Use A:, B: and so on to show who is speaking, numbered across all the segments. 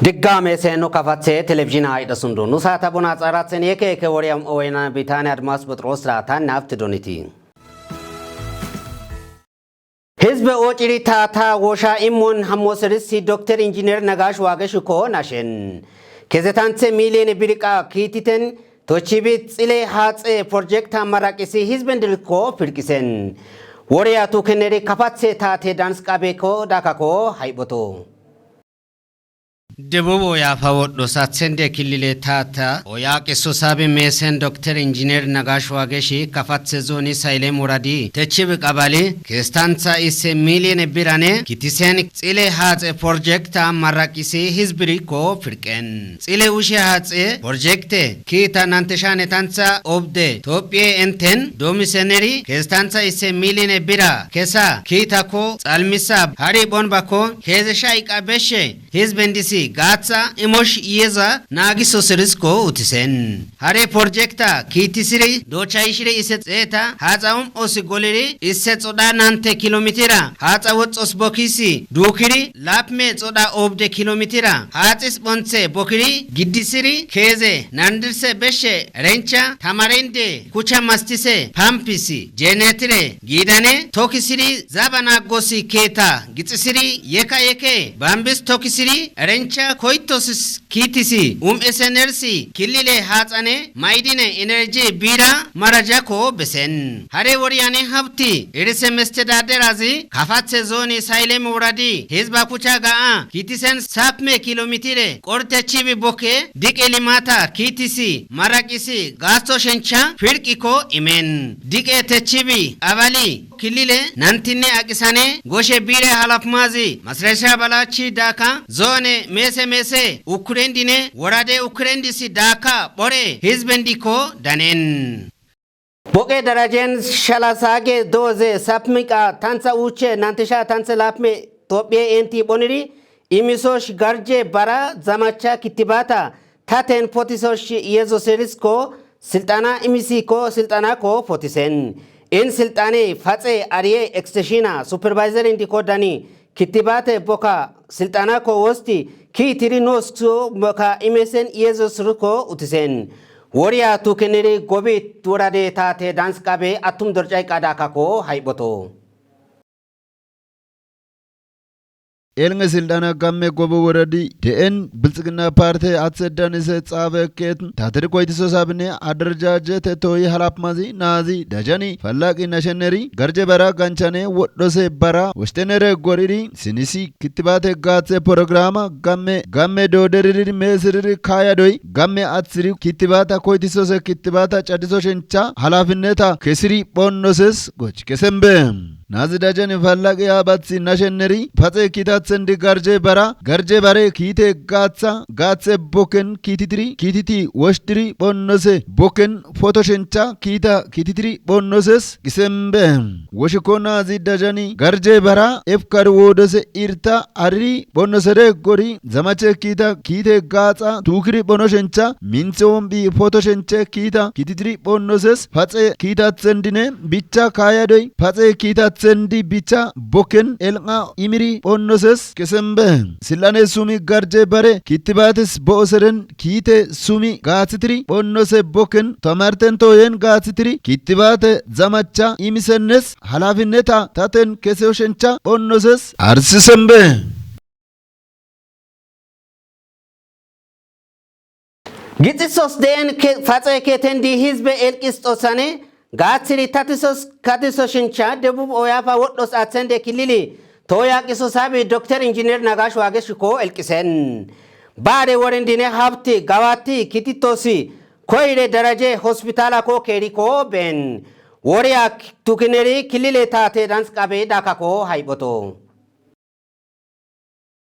A: ድጋሜ ሴኖ ከፋቼ ቴሌቪዥን አይደሱንዱ ኑሳታ ቡና ጻራትን የከከ ወሪያም ወይና ቢታን አድማስ ጴጥሮስ ራታን ናፍት ዶኒቲ ህዝብ ኦጭሪ ታታ ወሻ ኢሙን ሐሞስርስ ዶክተር ኢንጂነር ነጋሽ ዋገሽኮ ናሽን ከዘታንተ ሚሊዮን ቢሪቃ ኪቲተን ቶቺቢት ጽሌ ሃጼ ፕሮጀክት አማራቂሲ ህዝብ እንድልኮ ፍርቂሰን ወሪያቱ ከነሪ ከፋቼ ታቴ ዳንስ ቃቤኮ ዳካኮ ሃይቦቶ
B: ደቡብ ያፋወዶ ሳትሰንደ ክልል ታታ ኦያቅ ሶሳቢ ሜሰን ዶክተር ኢንጂነር ነጋሽ ዋገሺ ከፋት ዞኒ ሳይሌም ወራዲ ተችብ ቀባሌ ከስታንሳ ኢሴ ሚሊዮን ቢራኔ ኪቲሰን ጽሌ ሃጼ ፕሮጀክት አማራቂሲ ህዝብሪኮ ፍርቀን ጽሌ ውሽ ሃጼ ፕሮጀክት ኪታ ናንተሻኔ ታንሳ ኦብደ ኢትዮጵያ ኤንተን ዶሚሰነሪ ከስታንሳ ኢሴ ሚሊዮን ቢራ ከሳ ኪታኮ ጻልሚሳ ሃሪ ቦንባኮ ከዘሻ ይቃበሽ ህዝብ እንዲሲ ጋትሳ ኢሞሽ ኢየዛ ናጊሶ ስርስኮ ኡትሰን ሃሬ ፕሮጀክታ ኪቲስሪ ዶቻይሽሪ ኢሰጼታ ሃጻውም ኦሲ ጎሌሪ ኢሰጾዳ ናንተ ኪሎሜትራ ሃጻ ወጾስ ቦኪሲ ዱክሪ ላፕሜ ጾዳ ኦብደ ኪሎሜትራ ሃጽስ ቦንሴ ቦክሪ ግዲስሪ ኬዜ ናንድርሰ በሸ ሬንቻ ታማሬንዴ ኩቻ ማስቲሴ ፓምፒሲ ጄኔትሬ ጊዳኔ ቶኪስሪ ዛባና ጎሲ ኬታ ግጽስሪ የካ የከ ባምብስ ቶኪስሪ ሬንቻ ኮይቶስ ኪቲሲ ኤሰነርሲ ክልሌ ሃጻኔ ማይዲነ ኤነርጂ ቢራ ማራጃኮ በሰን ሃሬ ወሪያኔ ሀብቲ እርሰ መስተዳደራዚ ካፋት ዞኒ ሳይሌም ወራዲ ህዝባ ኩቻ ጋአ ኪቲሰን ሳፕሜ ኪሎሜትር ቆርተቺቢ ቦኬ ዲቄ ሊማታ ኪቲሲ ማራቂሲ ጋስቶ ሸንቻ ፍርቂኮ ኢሜን ዲቄ ተቺቢ አባሊ ክልሌ ናንቲኔ አቂሳኔ ጎሼ ቢሬ ሐላፍማዚ መስረሻ ባላቺ ዳካ ዞኔ ሜሴ ኡክሬንዲኔ ወራዴ ኡክሬንዲሲ ዳካ ቦሬ ህዝበንዲኮ ዳኔን
A: ቦቄ ደረጀን ሸላሳጌ ዶዜ ሳፕሚቃ ታንሳ ኡቼ ናንተሻ ታንሳ ላፕሜ ኢትዮጵያ ኤንቲ ቦኒሪ ኢሚሶሽ ጋርጄ ባራ ዘማቻ ክትባታ ታቴን ፖቲሶሽ ኢየዞስሪስኮ ስልጣና ኢሚሲኮ ስልጣናኮ ፖቲሰን ኢን ስልጣኔ ፋጼ አሪዬ ኤክስቴሽና ሱፐርቫይዘር እንዲኮ ዳኒ ክትባተ ቦካ ስልጣና ኮ ወስቲ ኪትሪኖስ ቦካ ኢሜሰን ኢየዞስርኮ ኡትሰን ወሪያ ቱከኔሪ ጎቢት ወራዴ ታቴ ዳንስ ቃቤ አቱም ዶርጫይ ቃዳካኮ ሃይቦቶ
C: ኤልንገ ስልጣና ጋሜ ጎቦ ወረዲ ደኤን ብልጽግና ፓርቲ አትሰዳን ጻበከት ታተሪ ኮይትሶ ሳብኔ አደረጃጀት ቶይ ሐላፕ ማዚ ናዚ ዳጃኒ ፈላቂ ናሸነሪ ገርጀ በራ ጋንቻኔ ወዶሴ በራ ወስተነረ ጎሪሪ ሲኒሲ ክትባተ ጋጼ ፕሮግራማ ጋሜ ዶደሪሪ ሜስሪሪ ካያዶይ ጋሜ አትስሪ ክትባታ ኮይትሶ ክትባታ ጫዲሶ ሸንቻ ሐላፊነታ ከስሪ ቦኖስስ ጎች ከሰምበ ናዚ ዳጃኒ ፈላቂ ያባትሲ ናሸነሪ ፋጼ ኪታት ሰንዲ ገርጄ ባሬ ኪቴ ጋጼ ቦከን ኪቲቲ ወሽድሪ ቦኖሴ ቦከን ፎቶሸንቻ ኪቲትሪ ቦኖሴስ ጊሰምበ ወሽኮና ዚዳጃኒ ገርጄ በራ ኤፍካር ወዶሴ ኢርታ አሪ ቦኖሰደ ጎሪ ዘማቼ ኪቴ ጋጻ ቱክሪ ቦኖሸንቻ ሚንሶምቢ ፎቶሸንቼ ኪቲትሪ ቦኖሴስ ፋጼ ኪታት ሰንዲኔ ቢቻ ካያዶይ ፋጼ ኪታት ሰንዲ ቢቻ ቦከን ኤልቃ ኢሚሪ ቦኖሴስ kesembe silane sumi garje bare kittibatis booseren kite sumi gaatitri bonnose boken tamarten toyen gaatitri kittibate zamacha imisennes halafineta taten kesoshencha bonnoses arsisembe
A: gitsos den fatse ketendi hizbe elqistosane gaatiri tatisos kadisoshencha debub oyafa woddos atsende kilili toya kiso sabi doktor injineer nagash wageshiko elkisen bare warendine hafti gawati kititosi koire daraje hospitala ko keriko ben woriya tukineri kilile tate dans qabe dakako hayboto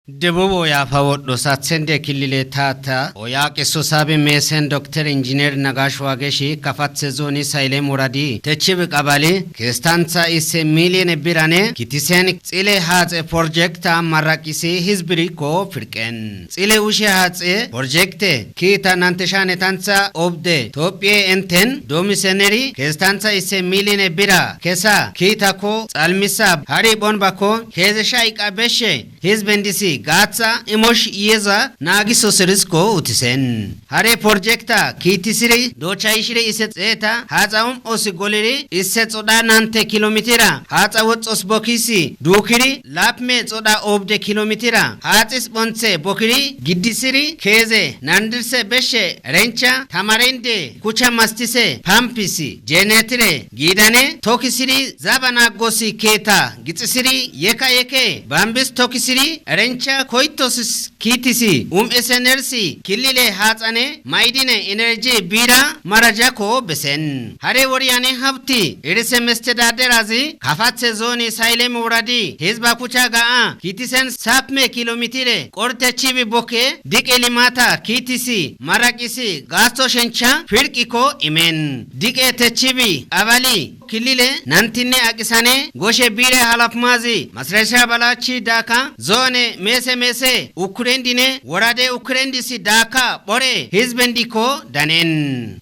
B: ደቡብ ያፋወዶ ሳትሰንደ ክልል ታታ ኦያቅ ሶሳቢ ሜሰን ዶክተር ኢንጂነር ነጋሽ ዋገሺ ከፋት ዞኒ ሳይሌም ወራዲ ተችብ ቀባሌ ከስታንሳ ኢሴ ሚሊዮን ቢራኔ ኪቲሰን ጽሌ ሃጼ ፕሮጀክት አማራቂሲ ህዝብሪኮ ፍርቀን ጽሌ ውሽ ሃጼ ፕሮጀክት ኪታ ናንተሻኔ ታንሳ ኦብደ ኢትዮጵያ ኤንተን ዶሚሰነሪ ከስታንሳ ኢሴ ሚሊዮን ቢራ ከሳ ኪታኮ ጻልሚሳ ሃሪ ቦንባኮ ከዘሻ ይቃበሽ ህዝብ እንዲሲ gaatsa imosh iyeza naagiso sirisko utisen hare projekta kiitisiri dochaishiri isetseta haatsaum osi goliri isetsoda nante kilometera haatsa wotsos bokisi dukiri lapme tsoda obde kilometera haatsis bonse bokiri giddisiri keze nandirse beshe rencha tamarende kucha mastise pampisi genetire gidane tokisiri zabana gosi keta gitsisiri yeka yeke bambis tokisiri rencha koitosis kitisi esenersi kilile hatsane maidine energy bira marajako besen hare woriane habti irise mestedaderazi kafatse zoni sailem uradi hizba kucha gaa kitisen sapme kilometire korte chibi boke dikeli mata kitisi marakisi gasto shencha firqiko imen dikete chibi avali kilile nantine akisane goshe bire halapmazi masresha balachi daka zone mese ukurendine warade ukurendisi daka bore hizbendiko danen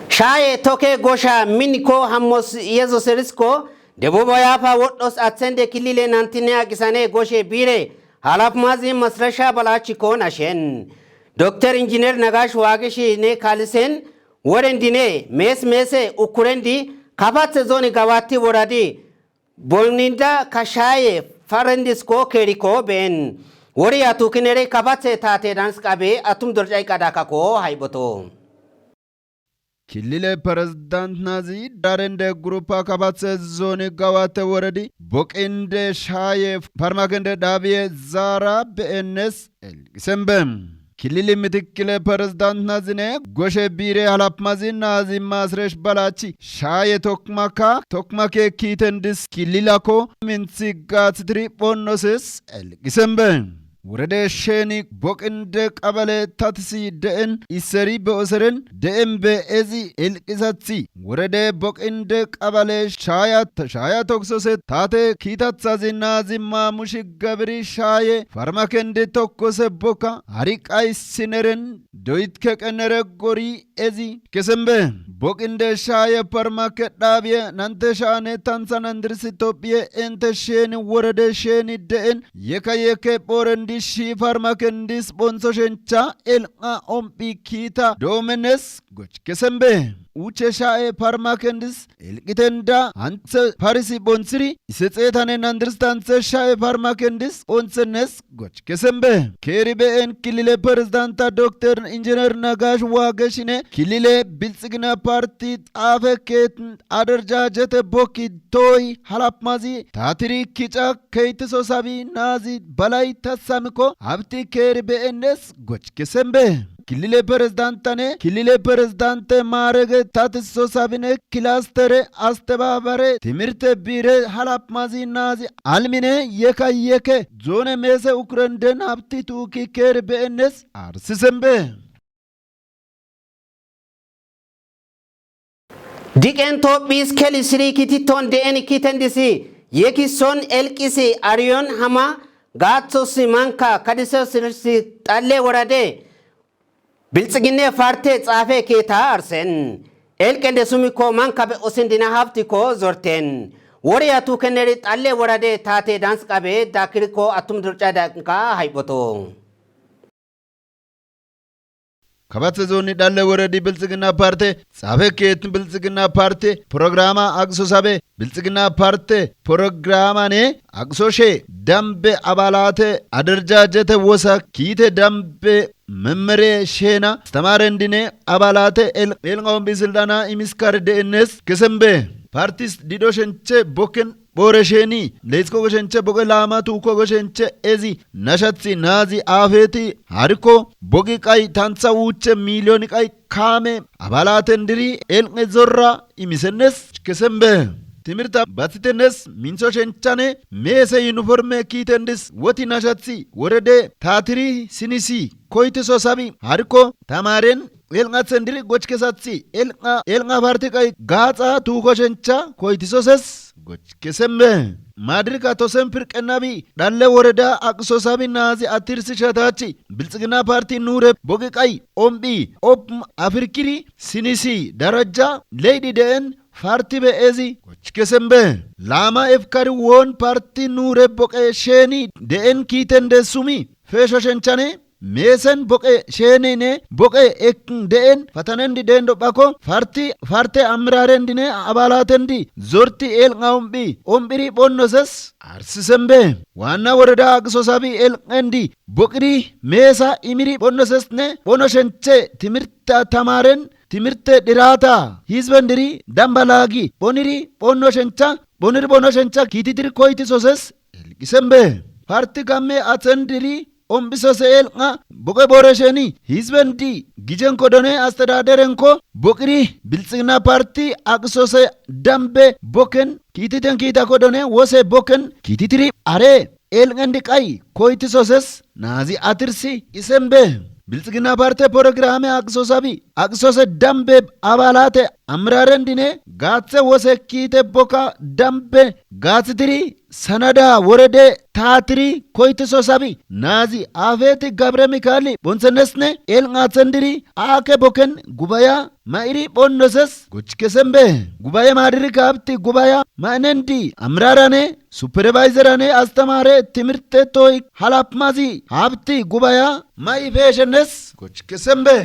A: shaye toke gosha miniko hamos yezo serisko debubo yafa woddos atsende kilile nantine akisane goshe bire halapmazi masresha balachi ko nashen Dr. Engineer Nagash Wageshi ne kalisen warendine mese ukurendi kafatse zoni gawati waradi bolninda kashaye farendisko keriko ben wari atukinere kafatse tate dans kabe atum dorjai kadaka ko haiboto
C: kilile president nazi darende grupa kabatse zoni gawate waradi bokinde shaye farmagende dabiye zara BNS sembem kilili mitikile president nazine goshe bire halapmazi nazi masresh balachi shaye tokmake kitendis kililako minsigatsitri bonnosis gisembe Wurede sheni bokinde qabale tatsi de'en iseri be'oseren de'en be'ezi ilqisatsi wurede bokinde qabale shaya toksose tate kitatsazi nazi mamushi gabri shaye farmakende tokkose boka hariqay sineren doitke qenere gori ezi kesembe bokinde shaye farmake dabiye nante shane tansanandirsi topie ente sheni wurede sheni de'en yeke boren Shi farmakendis bonso shencha elqa ompi kita domenes goch kesembe uche shae farmakendis elqitenda hanse parisi bonsiri isetsetane nandirstanse shae farmakendis onsenes goch kesembe keribe en kilile presidenta Dr. Engineer Nagash Wageshine kilile biltsigna parti afeket aderjajete boki toy halapmazi tatiri kicha keitiso sabi nazi balai tasamiko habti keribe enes goch kesembe kilile presidente marege tatiso sabine kilastere astebabare timirte bire halapmazi nazi almine yeke zone mese ukrenden habti tuki keribe enes arsisembe
A: Diken topis keli sri kititon den kitendisi yekison elkisi arion hama gatso simanka kadiso sirsi talle warade biltsigine farte tsafe keta arsen elkende sumiko manka be osindina hafti ko zorten wariya tu keneri talle warade tate dance kabe dakiriko atum durcha danka haiboto
C: Kabatse zoni dalle waradi biltsigina parte sabe ket biltsigina parte programa agso sabe biltsigina parte programa ne agso she dambe abalate aderjajete wosa kite dambe memre shena stamarendine abalate elngom bisildana imiskar denes kesembe partis didoshenche boken boresheni lesko goshenche boge lama tu ko goshenche ezi nashatsi nazi afeti hariko bogi kai tansa uche milioni kai kame abalatendiri elnge zorra imisenes kesembe timirta batitenes minso shenchane mese uniforme kitendis woti nashatsi worede tatiri sinisi koite so sabi hariko tamaren elnga tsendiri gochkesatsi elnga partikai gatsa tu ko shencha koitisoses goch kesembe madrika tosem firqenabi dalle woreda aqso sabi nazi atirsi shatachi biltsigina parti nure bogi kai ombi op afirkiri sinisi daraja lady den farti be'ezi gochikesembe lama efkari won parti nure boqe sheni de'en kitende sumi fesho shenchane meesen boqe sheenine boqe ek de'en fatanendi dendo bako farte amrarendine abalatendi zorti el ngaumbi ombiri bonnoses arsisembe wanna woreda agsosabi el endi boqri meesa imiri bonnosesne bonoshenche timirta tamaren timirte dirata hizbendiri dambalagi boniri bonoshencha kititir koiti soses elgisembe parti gamme atendiri ombisose el nga boqe boresheni hizbendi gijen kodone astadaderenko boqri biltsina parti agsose dambe boken kititen kita kodone wose boken kititiri are el ngendi kai koiti soses nazi atirsi isembe biltsina parte programe agsose dambe abalate amrarendine gatse wose kite boka dambe gatsitiri sanada worede taatiri koyti sosabi nazi aveti gabre mikali bonsenesne el ngatsendiri ake boken gubaya mairi bonnoses gochikesembe gubaya madiri kapti gubaya manendi amrarane supervisorane astamare timirte toy halapmazi habti gubaya mai veshenes gochikesembe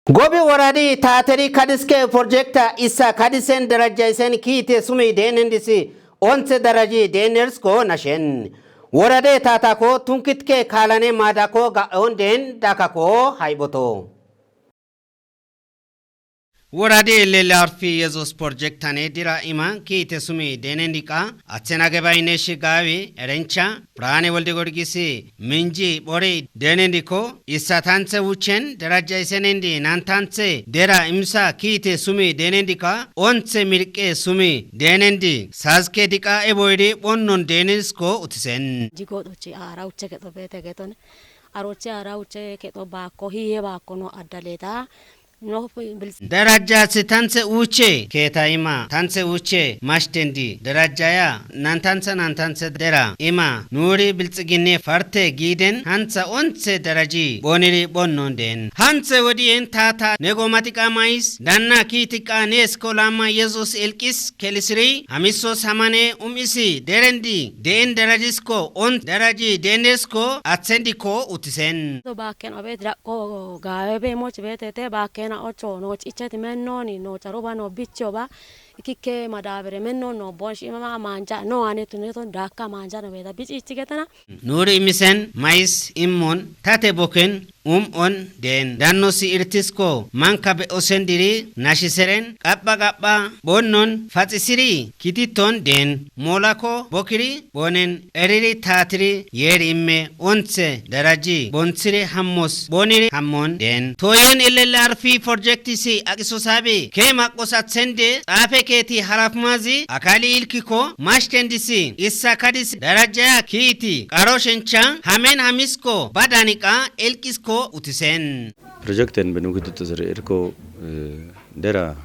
A: gobi waradi taateri kadiske projekta isa kadisen daraja isen kite sumi denendisi onse daraji deners ko nashen warade tata ko tunkitke kalane madako ga onden dakako haiboto
B: ወራዴ ሌላርፊ የዞስ ፕሮጀክት አኔ ዲራ ኢማ ኪቴ ሱሚ ደነንዲቃ አቸናገ ባይነሽ ጋዊ ረንቻ ብራኔ ወልደ ጎርጊሲ ምንጂ ቦሬ ደነንዲኮ ኢሳታንሰ ውቸን ደራጃ ይሰነንዲ ናንታንሰ ደራ ኢምሳ ኪቴ ሱሚ ደነንዲቃ ኦንሰ ሚርቄ ሱሚ ደነንዲ ሳዝኬ ዲቃ ኤቦይዲ ኦኖን ደነስኮ ኡትሰን
D: ጂጎዶቺ አራውቸ ከቶ ቤተ ገቶን አሮቸ አራውቸ ከቶ ባኮ ሂዬ ባኮ ኖ አዳሌታ
B: ደራጃ ታንሰ ውቼ ኬታይማ ታንሰ ውቼ ማሽቴንዲ ደራጃያ ናንታንሰ ደራ ኢማ ኑሪ ብልጽግኔ ፈርቴ ጊደን ሃንሰ ኦንሰ ደረጂ ቦኒሪ ቦኖንዴን ሃንሰ ወዲን ታታ ኔጎማቲቃ ማይስ ዳና ኪቲቃ ኔስኮላማ ኢየሱስ ኤልቂስ ኬሊስሪ አሚሶ ሳማኔ ኡሚሲ ደረንዲ ደን ደረጂስኮ ኦን ደረጂ ደኔስኮ አትሰንዲኮ ኡትሰን
D: ባኬን ኦቤት ዳቆ ጋቤ ሞች ቤቴ ባኬን na ocho no chicheti menno ni no charoba no bicho ba ikike madabere menno no bonshi mama manja no ane tuneto daka manja no beda bichi chigetana
B: nuri misen mais immon tate boken on den danno si irtisko manka be osendiri nashiseren qabba bonnon fatisiri kititon den molako bokiri bonen eriri tatiri yer imme onse daraji bonsiri hammos boniri hammon den toyen illarfi project si agisosabe kema qosat sende ape keti harafmazi akali ilkiko mashtendisi issa kadis daraja kiti qaroshencha hamen hamisko badanika elkisko utisen
E: projecten benukitu tsere erko dera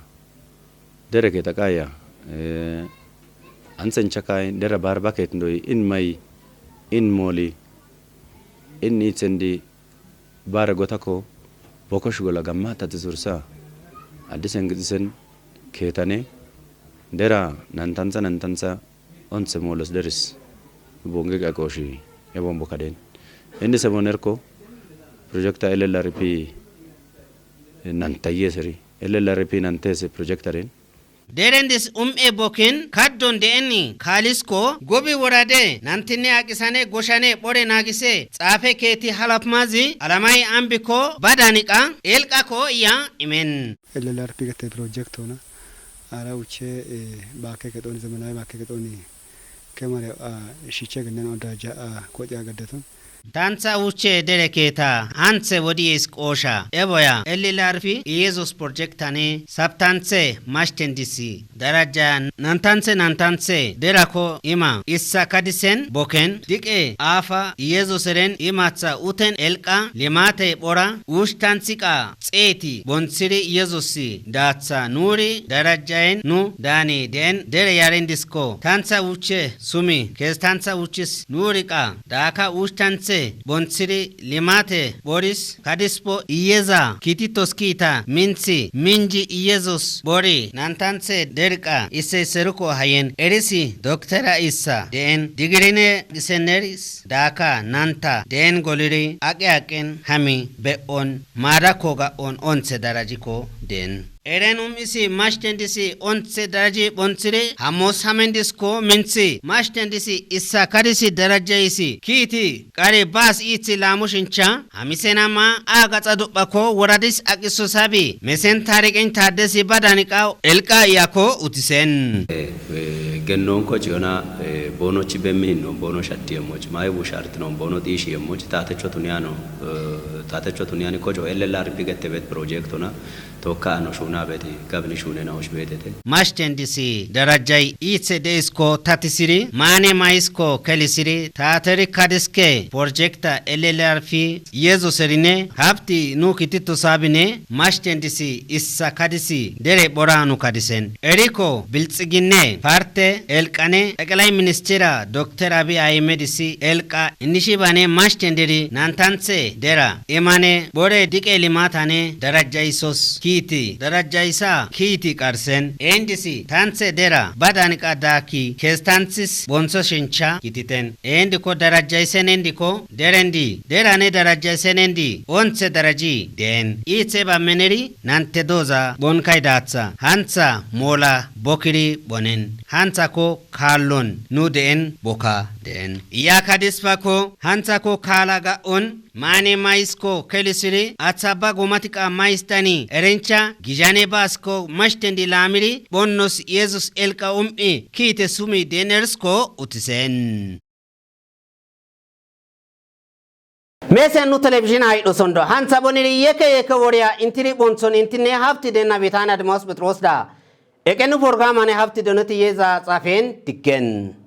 E: ke takaya ansen chakai dera bar bucket ndoi in mai in moli in nitsendi bar gotako bokosh gola gamma tatsursa adisen gidisen ketane dera nantansa onse molos deris bonge gakoshi ebon bokaden ende sabonerko projecta LLRP nantayeseri LLRP nantese projectaren
B: derendis e boken kaddon deeni kalisko gobi worade nantine akisane goshane bore nagise tsafe keti halapmazi alamai ambiko badanika elqako ya imen
F: LLRP gete project hona ara uche baake ketoni zamanai baake ketoni kemare shiche gnen odaja kodya gaddaton
B: tansa uche dereketa hanse wodies kosha eboya elilarfi yesus projectane sabtanse mashtendisi daraja nantanse derako ima issa kadisen boken dike afa yesuseren imatsa uten elqa limate bora ushtansika tseti bonsiri yesusi datsa nuri darajaen nu dani den dere yarendisko tansa uche sumi kes tansa uchis nurika daka ushtanse bonsiri limate boris kadispo iyeza kititoskita minsi minji iyezus bori nantanse derka ise seruko hayen erisi doktora isa den digrine diseneris daka nanta den goliri aqen hami beon marakoga on onse darajiko den Erenum isi mashtendisi onse daraji bonsire hamos hamendisko minsi mashtendisi issa kadisi daraja isi kiti kare bas iti lamushincha hamisenama aga tsadubako waradis akiso sabi mesen tariqen tadesi badanika elqa yako utisen
E: gennon ko ciona bono ci bemmin non bono shatti emoji mai bu shart non bono dishi emoji tate chotuniani ko jo LLR bigette bet project ona tokka no shuna beti gabni shune na oshbetete
B: mashtendisi darajai itse desko tatisiri mane maisko kelisiri tateri kadiske projecta LLR fi yezo serine hapti nu kitito sabine mashtendisi issa kadisi dere boranu kadisen eriko biltsigine parte elqane ekalai ministera Dr. Abiy Ahmed isi elqa inishibane mashtendiri nantanse dera emane bore dike limatane darajai sos kiti darajaisa kiti karsen endisi tanse dera badanika daki kestansis bonso shincha kititen endiko darajaisen endiko derendi derane darajaisen endi onse daraji den itse ba meneri nante doza bon kaidatsa hansa mola bokiri bonen hansa ko kallon nu den boka den yakadispa ko hansa ko kalaga on mane maisko kelisiri atsaba gomatika maistani erencha gijane basko mashtendi lamiri bonnos yesus elka kite sumi denersko utisen
A: Mesen nu television ay do sondo hansa boniri yeke woria intiri bonson intine hafti de na bitana de mos betrosda ekenu program ane hafti de noti yeza tsafen tikken